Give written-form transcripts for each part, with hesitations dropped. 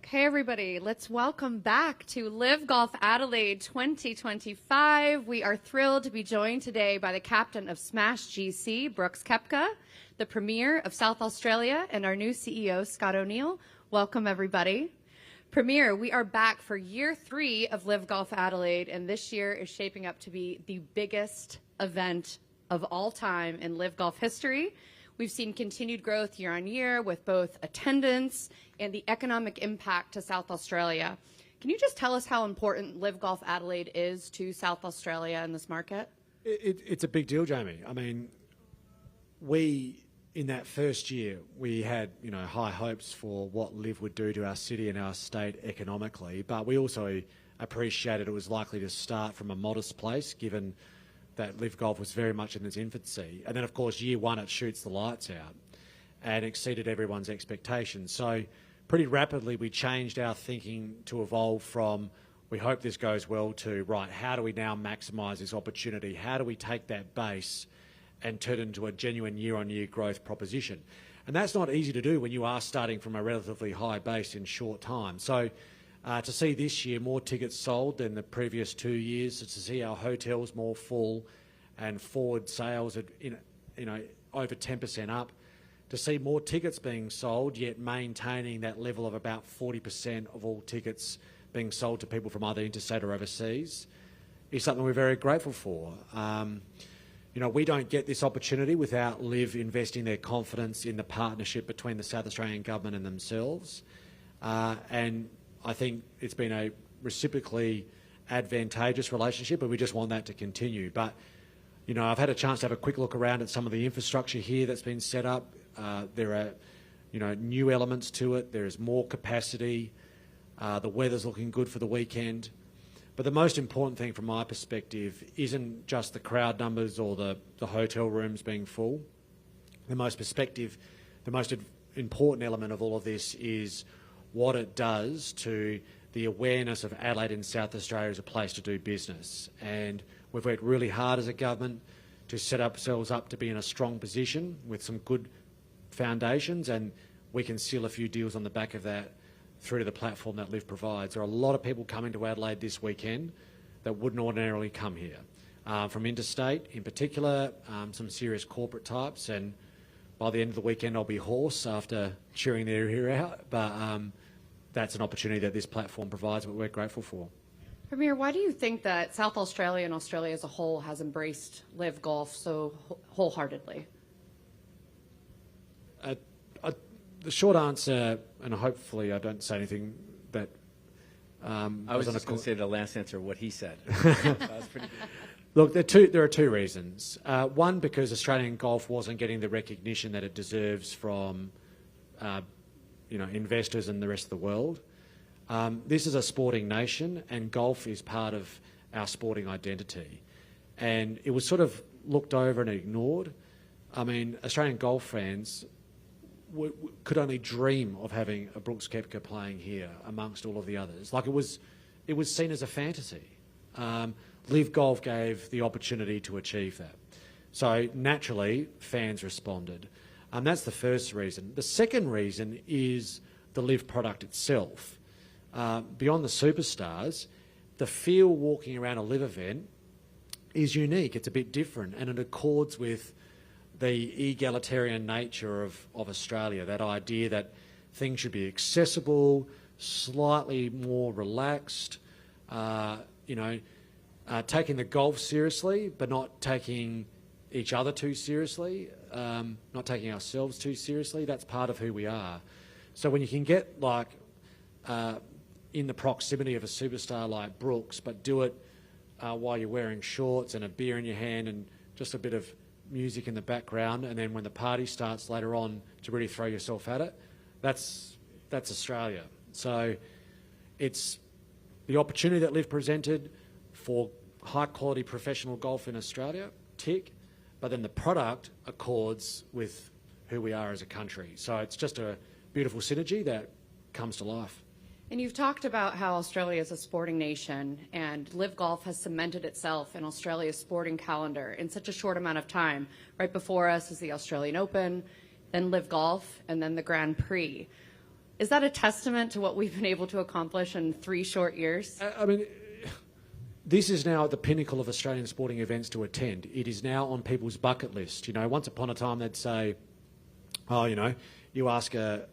Hey everybody, let's welcome back to LIV Golf Adelaide 2025. We are thrilled to be joined today by the captain of Smash GC, Brooks Koepka, the Premier of South Australia, and our new CEO, Scott O'Neill. Welcome everybody. Premier, we are back for year 3 of LIV Golf Adelaide, and this year is shaping up to be the biggest event of all time in LIV Golf history. We've seen continued growth year on year with both attendance and the economic impact to South Australia. Can you just tell us how important LIV Golf Adelaide is to South Australia in this market? It's a big deal, Jamie. I mean, in that first year, we had high hopes for what LIV would do to our city and our state economically, but we also appreciated it was likely to start from a modest place, given that LIV Golf was very much in its infancy. And then, of course, year 1, it shoots the lights out and exceeded everyone's expectations. So pretty rapidly, we changed our thinking to evolve from, we hope this goes well, to, right, how do we now maximise this opportunity? How do we take that base and turn it into a genuine year-on-year growth proposition? And that's not easy to do when you are starting from a relatively high base in short time. So to see this year more tickets sold than the previous 2 years, to see our hotels more full and forward sales at over 10% up, to see more tickets being sold yet maintaining that level of about 40% of all tickets being sold to people from either interstate or overseas is something we're very grateful for. We don't get this opportunity without LIV investing their confidence in the partnership between the South Australian government and themselves. And I think it's been a reciprocally advantageous relationship, and we just want that to continue. But, I've had a chance to have a quick look around at some of the infrastructure here that's been set up. There are, new elements to it. There is more capacity. The weather's looking good for the weekend. But the most important thing from my perspective isn't just the crowd numbers or the hotel rooms being full. The most important element of all of this is what it does to the awareness of Adelaide in South Australia as a place to do business. And we've worked really hard as a government to set ourselves up to be in a strong position with some good foundations, and we can seal a few deals on the back of that through to the platform that LIV provides. There are a lot of people coming to Adelaide this weekend that wouldn't ordinarily come here. From interstate in particular, some serious corporate types, and by the end of the weekend I'll be hoarse after cheering their ear out, but that's an opportunity that this platform provides, but we're grateful for. Premier, why do you think that South Australia and Australia as a whole has embraced LIV Golf so wholeheartedly? The short answer, and hopefully I don't say anything that... I was just going to say the last answer, what he said. That was pretty good. Look, there are 2 reasons. One, because Australian golf wasn't getting the recognition that it deserves from investors and the rest of the world. This is a sporting nation, and golf is part of our sporting identity. And it was sort of looked over and ignored. I mean, Australian golf fans could only dream of having a Brooks Koepka playing here amongst all of the others. Like, it was seen as a fantasy. LIV Golf gave the opportunity to achieve that. So naturally, fans responded. That's the first reason. The second reason is the LIV product itself. Beyond the superstars, the feel walking around a LIV event is unique. It's a bit different, and it accords with the egalitarian nature of Australia, that idea that things should be accessible, slightly more relaxed, taking the golf seriously, but not taking each other too seriously, not taking ourselves too seriously. That's part of who we are. So when you can get in the proximity of a superstar like Brooks, but do it while you're wearing shorts and a beer in your hand and just a bit of music in the background, and then when the party starts later on to really throw yourself at it, that's Australia. So it's the opportunity that LIV presented for high quality professional golf in Australia, tick, but then the product accords with who we are as a country. So it's just a beautiful synergy that comes to life. And you've talked about how Australia is a sporting nation, and LIV Golf has cemented itself in Australia's sporting calendar in such a short amount of time. Right before us is the Australian Open, then LIV Golf, and then the Grand Prix. Is that a testament to what we've been able to accomplish in 3 short years? I mean, this is now at the pinnacle of Australian sporting events to attend. It is now on people's bucket list. You know, once upon a time they'd say, oh, you know, you ask a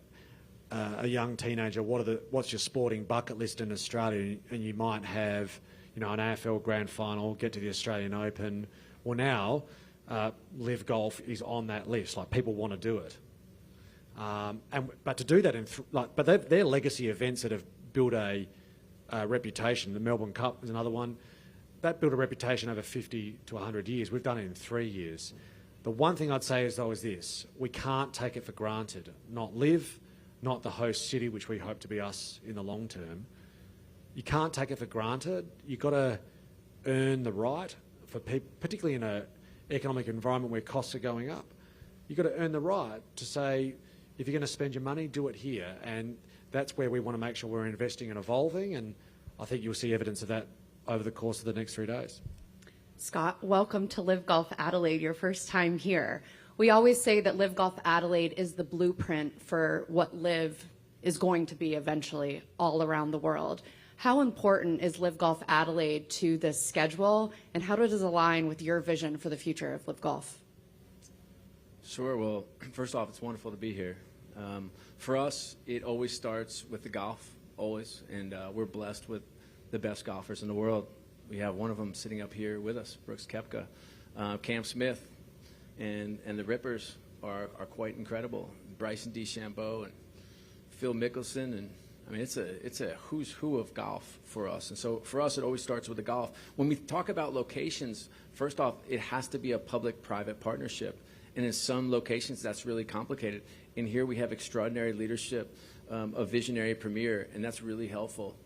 young teenager, what's your sporting bucket list in Australia? And you might have, you know, an AFL grand final, get to the Australian Open. Well, now, LIV Golf is on that list. Like, people want to do it. But to do that, they're legacy events that have built a reputation. The Melbourne Cup is another one. That built a reputation over 50 to 100 years. We've done it in 3 years. The one thing I'd say is this. We can't take it for granted. Not LIV, not the host city, which we hope to be us in the long term. You can't take it for granted. You've got to earn the right, for people, particularly in an economic environment where costs are going up. You've got to earn the right to say, if you're going to spend your money, do it here. And that's where we want to make sure we're investing and evolving, and I think you'll see evidence of that over the course of the next 3 days. Scott, welcome to LIV Golf Adelaide, your first time here. We always say that LIV Golf Adelaide is the blueprint for what LIV is going to be eventually all around the world. How important is LIV Golf Adelaide to this schedule, and how does it align with your vision for the future of LIV Golf? Sure. Well, first off, it's wonderful to be here. For us, it always starts with the golf, always, and we're blessed with the best golfers in the world. We have one of them sitting up here with us, Brooks Koepka, Cam Smith, and the Rippers are quite incredible. Bryson DeChambeau and Phil Mickelson, and I mean it's a who's who of golf for us. And so for us, it always starts with the golf. When we talk about locations, first off, it has to be a public-private partnership. And in some locations, that's really complicated. In here, we have extraordinary leadership, a visionary premier, and that's really helpful.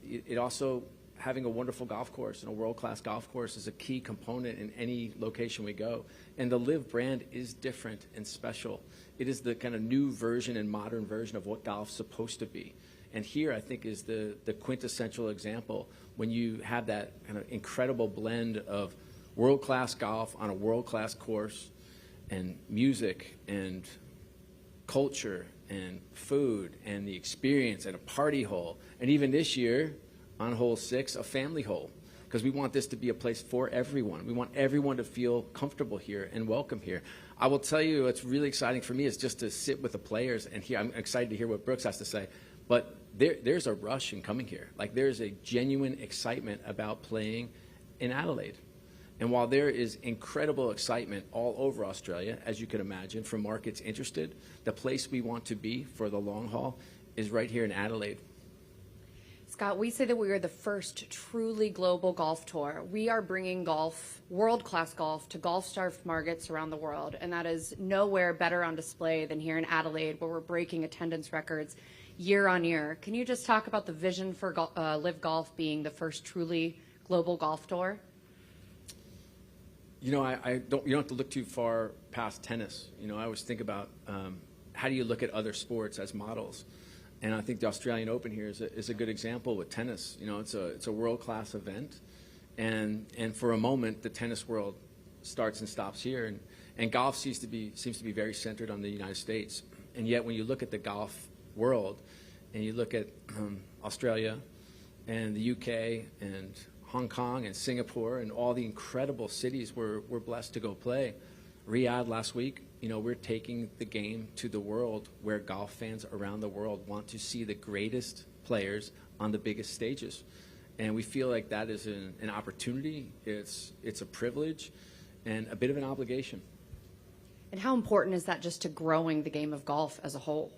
It also, having a wonderful golf course and a world-class golf course is a key component in any location we go. And the LIV brand is different and special. It is the kind of new version and modern version of what golf's supposed to be. And here, I think, is the quintessential example when you have that kind of incredible blend of world-class golf on a world-class course, and music and culture and food and the experience and a party hole. And even this year, on hole 6, a family hole, because we want this to be a place for everyone. We want everyone to feel comfortable here and welcome here. I will tell you what's really exciting for me is just to sit with the players and hear. I'm excited to hear what Brooks has to say. But there's a rush in coming here. Like, there's a genuine excitement about playing in Adelaide. And while there is incredible excitement all over Australia, as you can imagine, from markets interested, the place we want to be for the long haul is right here in Adelaide. Scott, we say that we are the first truly global golf tour. We are bringing golf, world-class golf, to golf-starved markets around the world, and that is nowhere better on display than here in Adelaide, where we're breaking attendance records year on year. Can you just talk about the vision for LIV Golf being the first truly global golf tour? You know, you don't have to look too far past tennis. You know, I always think about how do you look at other sports as models, and I think the Australian Open here is a good example with tennis. You know, it's a world-class event, and for a moment the tennis world starts and stops here, and golf seems to be very centered on the United States, and yet when you look at the golf world, and you look at Australia, and the UK, and Hong Kong and Singapore and all the incredible cities we're blessed to go play. Riyadh last week, you know, we're taking the game to the world where golf fans around the world want to see the greatest players on the biggest stages. And we feel like that is an opportunity, it's a privilege, and a bit of an obligation. And how important is that just to growing the game of golf as a whole?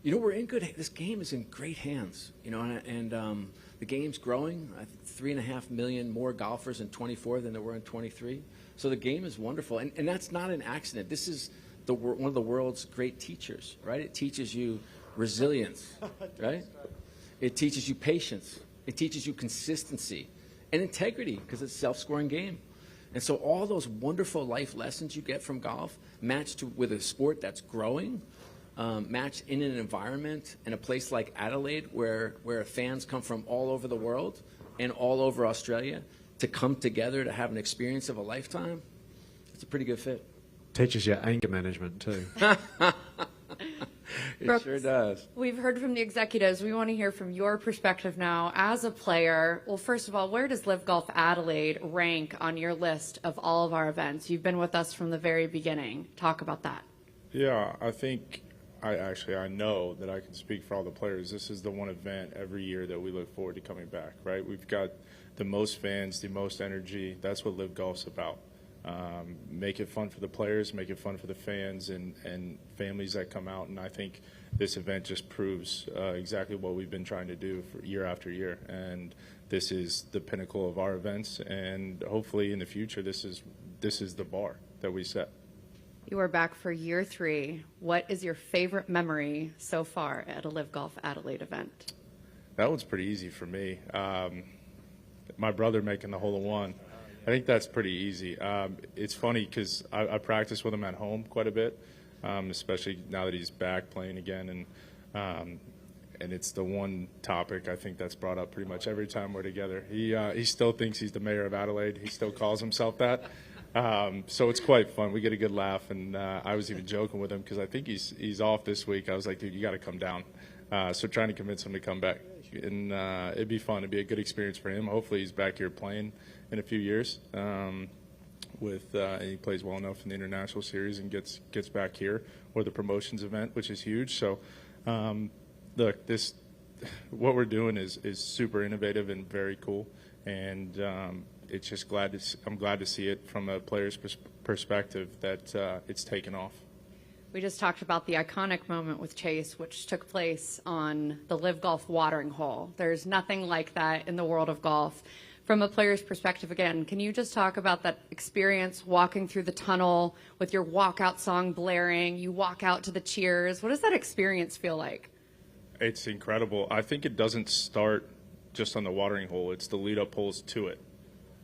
You know, this game is in great hands, you know, and the game's growing. I think 3.5 million more golfers in 24 than there were in 23. So the game is wonderful, and that's not an accident. This is one of the world's great teachers, right? It teaches you resilience, right? It teaches you patience. It teaches you consistency and integrity, because it's a self-scoring game. And so all those wonderful life lessons you get from golf matched with a sport that's growing, matched in an environment in a place like Adelaide where fans come from all over the world and all over Australia to come together to have an experience of a lifetime, it's a pretty good fit. Teaches you anger management too. It Brooks, sure does. We've heard from the executives. We want to hear from your perspective now as a player. Well, first of all, where does LIV Golf Adelaide rank on your list of all of our events? You've been with us from the very beginning. Talk about that. Yeah, I think I know that I can speak for all the players. This is the one event every year that we look forward to coming back, right? We've got the most fans, the most energy. That's what LIV Golf's about. Make it fun for the players, make it fun for the fans and families that come out. And I think this event just proves exactly what we've been trying to do for year after year. And this is the pinnacle of our events. And hopefully in the future, this is the bar that we set. You are back for year 3. What is your favorite memory so far at a LIV Golf Adelaide event? That one's pretty easy for me. My brother making the hole-in-one. I think that's pretty easy. It's funny because I practice with him at home quite a bit, especially now that he's back playing again. And it's the one topic I think that's brought up pretty much every time we're together. He still thinks he's the mayor of Adelaide. He still calls himself that. So it's quite fun. We get a good laugh. And I was even joking with him because I think he's off this week. I was like, dude, you got to come down. So trying to convince him to come back. And it'd be fun. It'd be a good experience for him. Hopefully he's back here playing in a few years. And he plays well enough in the international series and gets back here, or the promotions event, which is huge. So look, what we're doing is super innovative and very cool. And it's just I'm glad to see it from a player's perspective that it's taken off. We just talked about the iconic moment with Chase, which took place on the LIV Golf watering hole. There's nothing like that in the world of golf. From a player's perspective, again, can you just talk about that experience walking through the tunnel with your walkout song blaring? You walk out to the cheers. What does that experience feel like? It's incredible. I think it doesn't start just on the watering hole. It's the lead-up holes to it.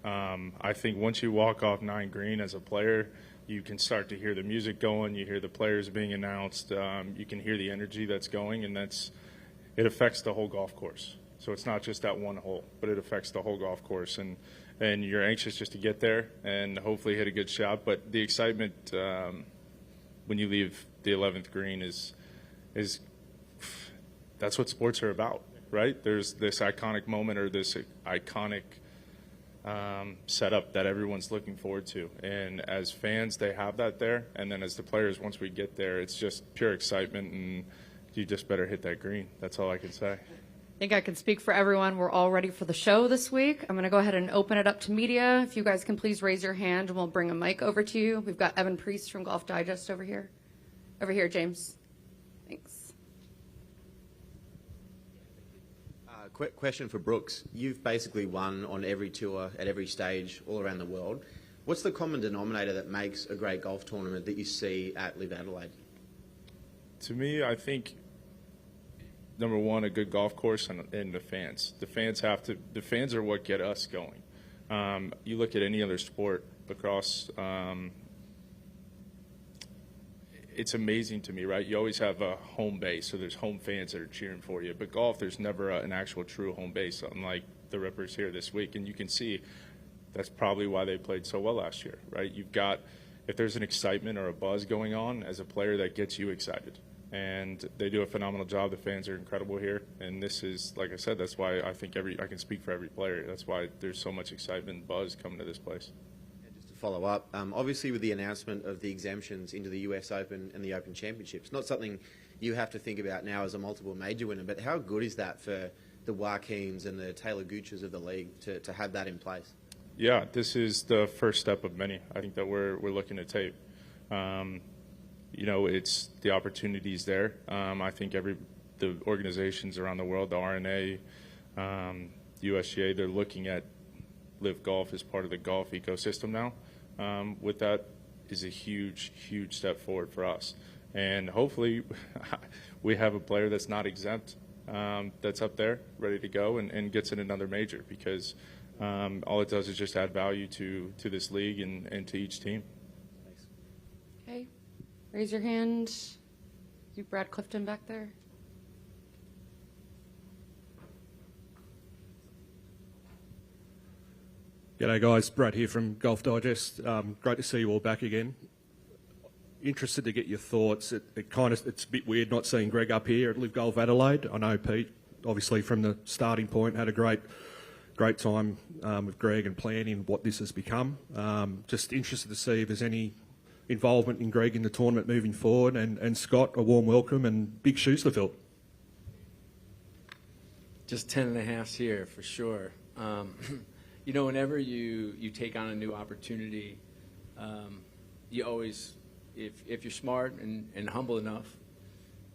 I think once you walk off 9 green as a player, you can start to hear the music going. You hear the players being announced. You can hear the energy that's going, and it affects the whole golf course. So it's not just that one hole, but it affects the whole golf course. And you're anxious just to get there and hopefully hit a good shot. But the excitement when you leave the 11th green is that's what sports are about, right? There's this iconic moment or this iconic setup that everyone's looking forward to. And as fans, they have that there. And then as the players, once we get there, it's just pure excitement, and you just better hit that green. That's all I can say. I think I can speak for everyone. We're all ready for the show this week. I'm going to go ahead and open it up to media. If you guys can please raise your hand, and we'll bring a mic over to you. We've got Evan Priest from Golf Digest over here. Over here, James. Thanks. Question for Brooks. You've basically won on every tour at every stage all around the world. What's the common denominator that makes a great golf tournament that you see at LIV Adelaide? To me, I think number one, a good golf course and the fans. The fans are what get us going. You look at any other sport, lacrosse, it's amazing to me, right? You always have a home base, so there's home fans that are cheering for you. But golf, there's never an actual true home base, unlike the Rippers here this week. And you can see that's probably why they played so well last year, right? You've got, if there's an excitement or a buzz going on as a player, that gets you excited. And they do a phenomenal job. The fans are incredible here. And this is, like I said, that's why I think I can speak for every player. That's why there's so much excitement and buzz coming to this place. Follow up, obviously with the announcement of the exemptions into the US Open and the Open Championships, not something you have to think about now as a multiple major winner, but how good is that for the Joaquims and the Taylor Gooches of the league to have that in place? Yeah, this is the first step of many, I think, that we're looking to take. It's the opportunities there. I think the organizations around the world, the RNA, the USGA, they're looking at LIV Golf as part of the golf ecosystem now. With that is a huge, huge step forward for us. And hopefully we have a player that's not exempt, that's up there, ready to go, and gets in another major, because all it does is just add value to this league and to each team. Okay. Raise your hand. You Brad Clifton back there. G'day guys, Brad here from Golf Digest. Great to see you all back again. interested to get your thoughts. It's a bit weird not seeing Greg up here at LIV Golf Adelaide. I know Pete, obviously from the starting point, had a great time with Greg and planning what this has become. Just interested to see if there's any involvement in Greg in the tournament moving forward, and Scott, a warm welcome and big shoes to fill. Just 10 and a half here for sure. You know, whenever you take on a new opportunity, you always, if you're smart and humble enough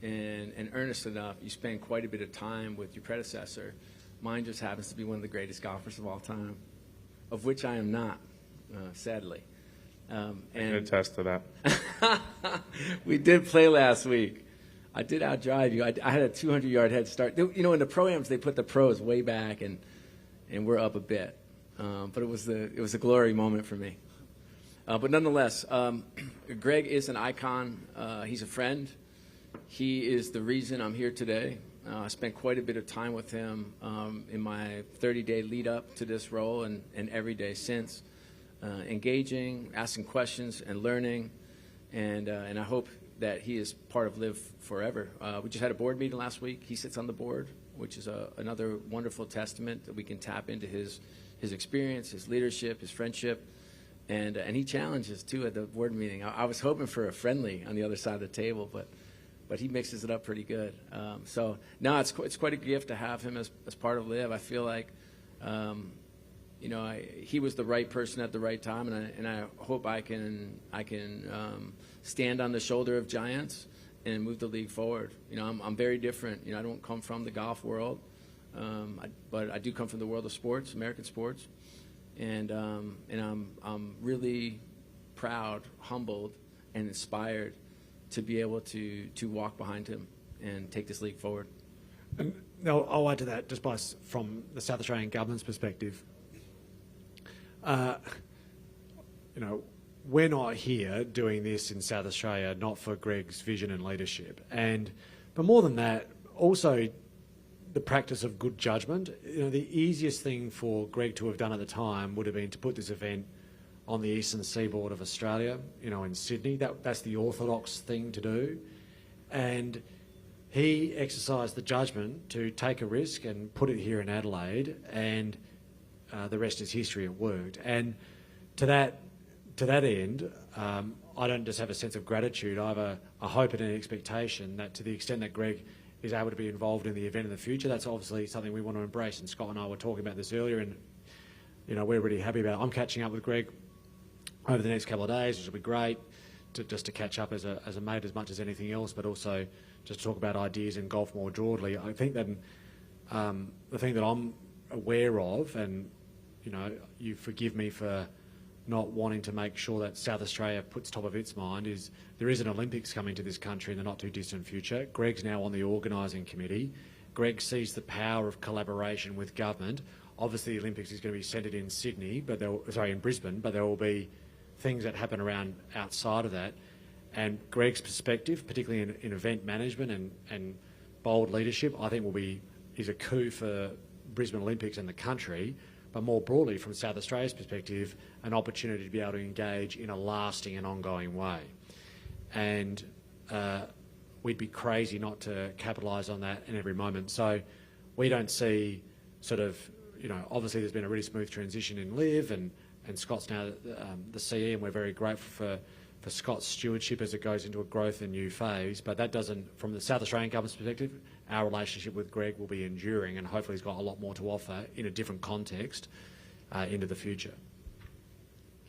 and earnest enough, you spend quite a bit of time with your predecessor. Mine just happens to be one of the greatest golfers of all time, of which I am not, sadly. I can attest to that. We did play last week. I did outdrive you. I had a 200-yard head start. You know, in the pro-ams, they put the pros way back, and we're up a bit. But it was a glory moment for me. But nonetheless, Greg is an icon. He's a friend. He is the reason I'm here today. I spent quite a bit of time with him in my 30-day lead-up to this role and every day since, engaging, asking questions, and learning. And I hope that he is part of LIV forever. We just had a board meeting last week. He sits on the board, which is another wonderful testament that we can tap into his experience, his leadership, his friendship. And he challenges, too, at the board meeting. I was hoping for a friendly on the other side of the table, but he mixes it up pretty good. So, no, it's quite a gift to have him as part of LIV. I feel like, you know, he was the right person at the right time, and I hope I can stand on the shoulder of giants and move the league forward. You know, I'm very different. You know, I don't come from the golf world, but I do come from the world of sports, American sports. And I'm really proud, humbled, and inspired to be able to walk behind him and take this league forward. And now I'll add to that just from the South Australian government's perspective. You know, we're not here doing this in South Australia not for Greg's vision and leadership, but more than that, also the practice of good judgment. You know, the easiest thing for Greg to have done at the time would have been to put this event on the eastern seaboard of Australia, you know, in Sydney. That's the orthodox thing to do. And he exercised the judgment to take a risk and put it here in Adelaide, and the rest is history. It worked. And to that end, I don't just have a sense of gratitude. I have a hope and an expectation that to the extent that Greg is able to be involved in the event in the future, that's obviously something we want to embrace. And Scott and I were talking about this earlier, and you know, we're really happy about it. I'm catching up with Greg over the next couple of days, which will be great, just to catch up as a mate as much as anything else, but also just to talk about ideas in golf more broadly. I think that the thing that I'm aware of, and you know, you forgive me for not wanting to make sure that South Australia puts top of its mind, is there is an Olympics coming to this country in the not too distant future. Greg's now on the organising committee. Greg sees the power of collaboration with government. Obviously the Olympics is going to be centred in Sydney, in Brisbane, but there will be things that happen around outside of that. And Greg's perspective, particularly in event management and bold leadership, I think is a coup for Brisbane Olympics and the country. But more broadly, from South Australia's perspective, an opportunity to be able to engage in a lasting and ongoing way. And we'd be crazy not to capitalise on that in every moment. So we don't see sort of, you know, obviously there's been a really smooth transition in LIV, and Scott's now the CE, and we're very grateful for Scott's stewardship as it goes into a growth and new phase. But that doesn't, from the South Australian government's perspective, our relationship with Greg will be enduring, and hopefully he's got a lot more to offer in a different context into the future.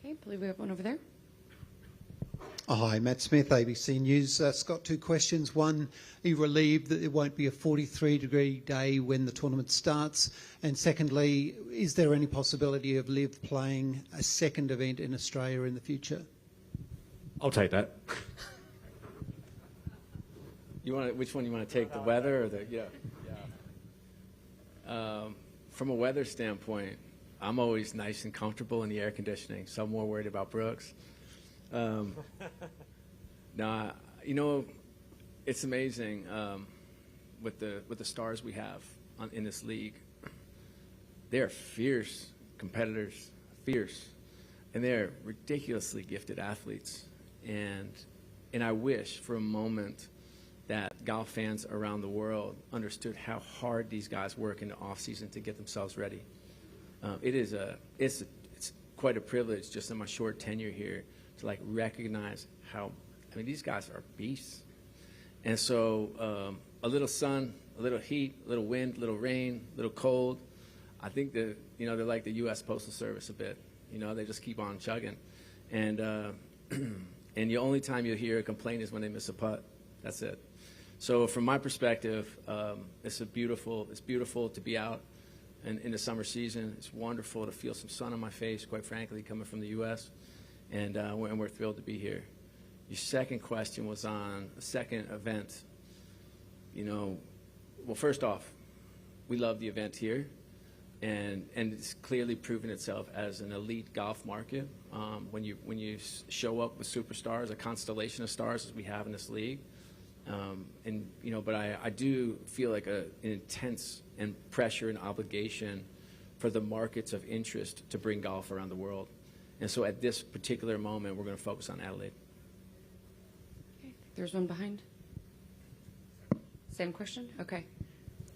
Okay, I believe we have one over there. Hi, Matt Smith, ABC News. Scott, two questions. One, are you relieved that it won't be a 43-degree day when the tournament starts? And secondly, is there any possibility of LIV playing a second event in Australia in the future? I'll take that. Which one you want to take, the weather or the from a weather standpoint, I'm always nice and comfortable in the air conditioning, so I'm more worried about Brooks. Now, you know, it's amazing with the stars we have in this league. They're fierce competitors, and they're ridiculously gifted athletes. And And I wish for a moment that golf fans around the world understood how hard these guys work in the off season to get themselves ready. It's quite a privilege just in my short tenure here to like recognize how, I mean, these guys are beasts. And so a little sun, a little heat, a little wind, a little rain, a little cold. I think that, you know, they're like the U.S. Postal Service a bit. You know, they just keep on chugging. And and the only time you'll hear a complaint is when they miss a putt. That's it. So from my perspective, it's beautiful to be out in the summer season. It's wonderful to feel some sun on my face, quite frankly, coming from the U.S. And we're thrilled to be here. Your second question was on a second event. You know, well, first off, we love the event here, and it's clearly proven itself as an elite golf market. When you show up with superstars, a constellation of stars as we have in this league, and you know, but I do feel like an intense and pressure and obligation for the markets of interest to bring golf around the world. And so at this particular moment, we're going to focus on Adelaide. Okay. There's one behind. Same question? Okay.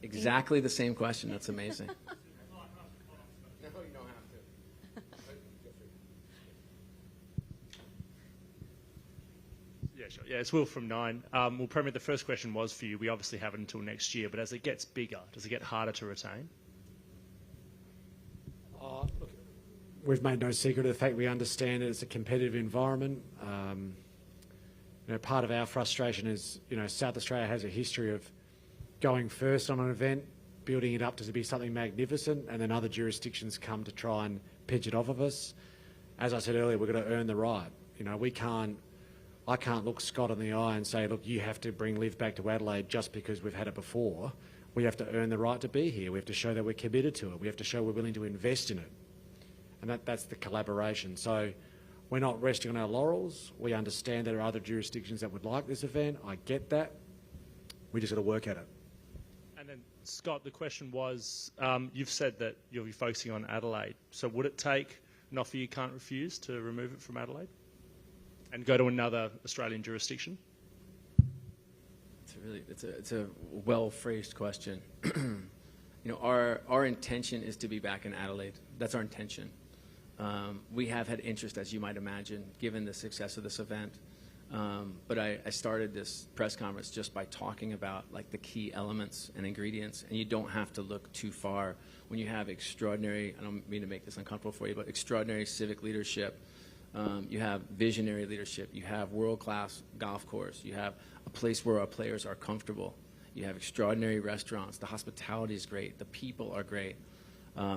Exactly the same question. That's amazing. No, you don't have to. Yeah, sure. Yeah, it's Will from Nine. Well, Premier, the first question was for you. We obviously have it until next year, but as it gets bigger, does it get harder to retain? Look, we've made no secret of the fact we understand it's a competitive environment. You know, part of our frustration is, you know, South Australia has a history of going first on an event, building it up to be something magnificent, and then other jurisdictions come to try and pitch it off of us. As I said earlier, we've got to earn the right. You know, I can't look Scott in the eye and say, look, you have to bring LIV back to Adelaide just because we've had it before. We have to earn the right to be here. We have to show that we're committed to it. We have to show we're willing to invest in it. And that's the collaboration. So we're not resting on our laurels. We understand there are other jurisdictions that would like this event. I get that. We just got to work at it. And then, Scott, the question was, you've said that you'll be focusing on Adelaide. So would it take an offer you can't refuse to remove it from Adelaide and go to another Australian jurisdiction? It's a well-phrased question. You know, our intention is to be back in Adelaide. That's our intention. We have had interest, as you might imagine, given the success of this event. But I started this press conference just by talking about like the key elements and ingredients, and you don't have to look too far when you have extraordinary, I don't mean to make this uncomfortable for you, but extraordinary civic leadership. You have visionary leadership. You have world-class golf course. You have a place where our players are comfortable. You have extraordinary restaurants. The hospitality is great. The people are great.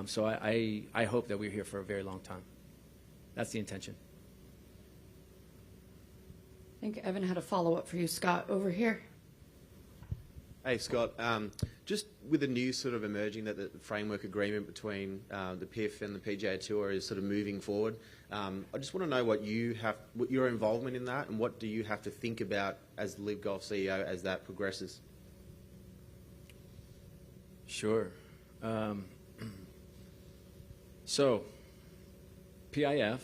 So I hope that we're here for a very long time. That's the intention. I think Evan had a follow-up for you, Scott, over here. Hey, Scott. Just with the news sort of emerging that the framework agreement between the PIF and the PGA Tour is sort of moving forward, I just want to know what your involvement in that, and what do you have to think about as the LIV Golf CEO as that progresses? Sure. So, PIF,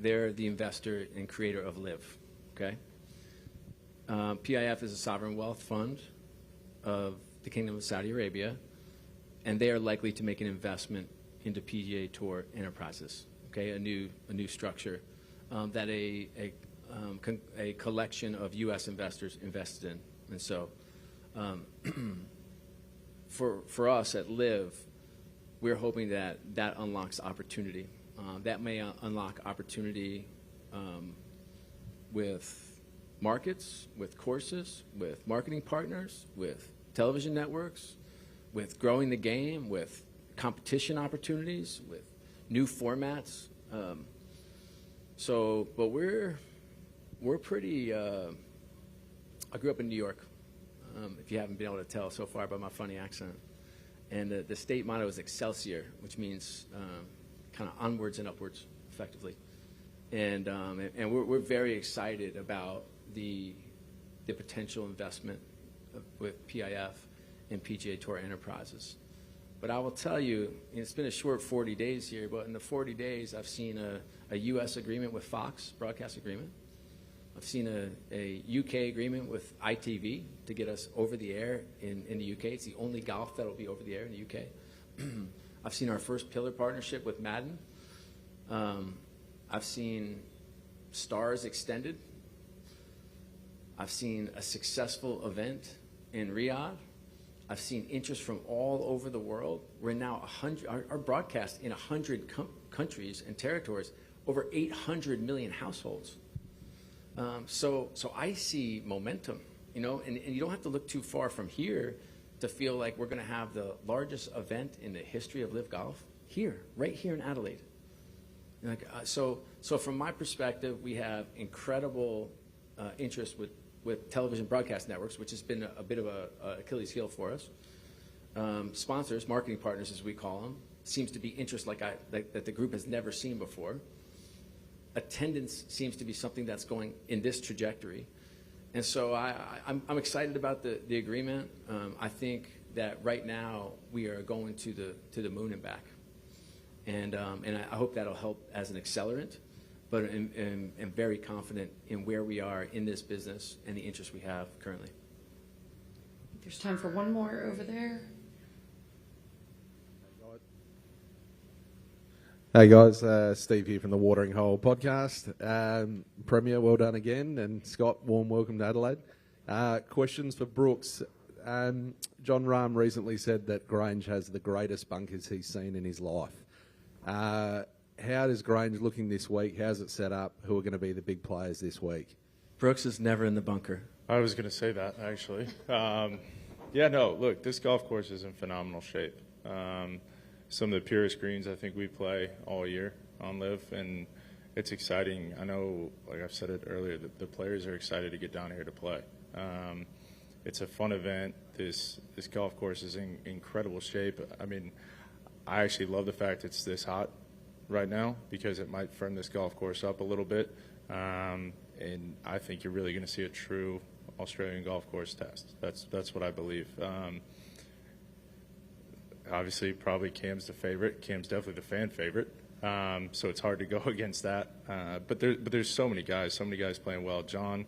they're the investor and creator of LIV, okay? PIF is a sovereign wealth fund of the Kingdom of Saudi Arabia, and they are likely to make an investment into PGA Tour Enterprises, okay, a new structure that a collection of U.S. investors invested in. And so for us at LIV, we're hoping that unlocks opportunity. That may unlock opportunity with markets, with courses, with marketing partners, with television networks, with growing the game, with competition opportunities, with new formats. But we're pretty. I grew up in New York. If you haven't been able to tell so far by my funny accent, and the state motto is Excelsior, which means kind of onwards and upwards, effectively. And we're very excited about the potential investment with PIF and PGA Tour Enterprises. But I will tell you, it's been a short 40 days here, but in the 40 days, I've seen a U.S. agreement with Fox, broadcast agreement. I've seen a UK agreement with ITV to get us over the air in the UK. It's the only golf that will be over the air in the UK. I've seen our first pillar partnership with Madden. I've seen stars extended. I've seen a successful event in Riyadh. I've seen interest from all over the world. We're now our broadcast in 100 countries and territories, over 800 million households. So I see momentum, you know, and you don't have to look too far from here to feel like we're going to have the largest event in the history of LIV Golf here, right here in Adelaide. Like, so from my perspective, we have incredible interest with television broadcast networks, which has been a bit of a Achilles heel for us. Sponsors, marketing partners, as we call them, seems to be interest that the group has never seen before. Attendance seems to be something that's going in this trajectory. And so I'm excited about the agreement. I think that right now we are going to the moon and back. And I hope that'll help as an accelerant, but I'm very confident in where we are in this business and the interest we have currently. There's time for one more over there. Hey guys, Steve here from the Watering Hole podcast. Premier, well done again, and Scott, warm welcome to Adelaide. Questions for Brooks. John Rahm recently said that Grange has the greatest bunkers he's seen in his life. How is Grange looking this week? How's it set up? Who are going to be the big players this week? Brooks is never in the bunker. I was going to say that, actually. Yeah, no, look, this golf course is in phenomenal shape. Some of the purest greens I think we play all year on LIV, and it's exciting. I know, like I've said it earlier, the players are excited to get down here to play. It's a fun event. This golf course is in incredible shape. I mean, I actually love the fact it's this hot right now because it might firm this golf course up a little bit, and I think you're really going to see a true Australian golf course test. That's what I believe. Obviously, probably Cam's the favorite. Cam's definitely the fan favorite, so it's hard to go against that. But there's so many guys playing well. John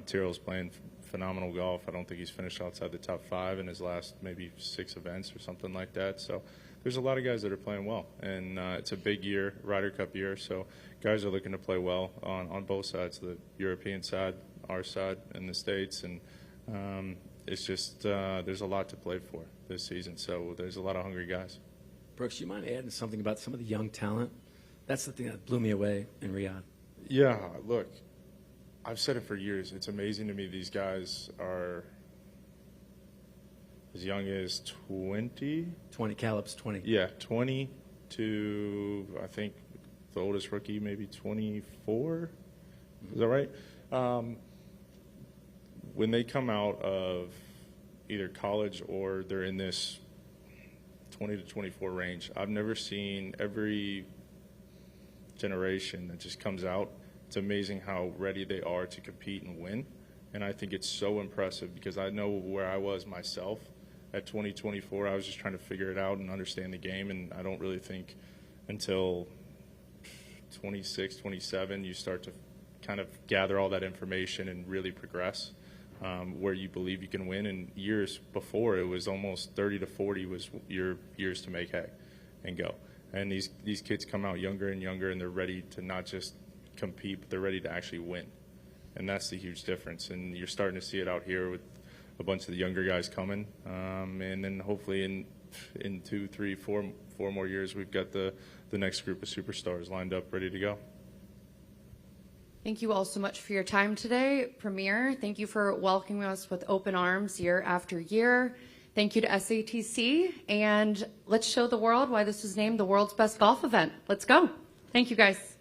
Tyrrell's playing phenomenal golf. I don't think he's finished outside the top 5 in his last maybe 6 events or something like that. So there's a lot of guys that are playing well, and it's a big year, Ryder Cup year. So guys are looking to play well on both sides, the European side, our side, and the States, and it's just there's a lot to play for this season, so there's a lot of hungry guys. Brooks, you mind adding something about some of the young talent? That's the thing that blew me away in Riyadh. Yeah, look, I've said it for years. It's amazing to me these guys are as young as 20. 20, Caleb's 20. Yeah, 20 to, I think, the oldest rookie, maybe 24. Is that right? When they come out of either college or they're in this 20 to 24 range, I've never seen every generation that just comes out. It's amazing how ready they are to compete and win. And I think it's so impressive because I know where I was myself at 20, 24. I was just trying to figure it out and understand the game. And I don't really think until 26, 27, you start to kind of gather all that information and really progress. Where you believe you can win. And years before, it was almost 30 to 40 was your years to make hay and go. And these kids come out younger and younger, and they're ready to not just compete, but they're ready to actually win. And that's the huge difference. And you're starting to see it out here with a bunch of the younger guys coming. And then hopefully in 2, 3, 4 more years, we've got the next group of superstars lined up, ready to go. Thank you all so much for your time today. Premier, thank you for welcoming us with open arms year after year. Thank you to SATC, and let's show the world why this was named the world's best golf event. Let's go. Thank you, guys.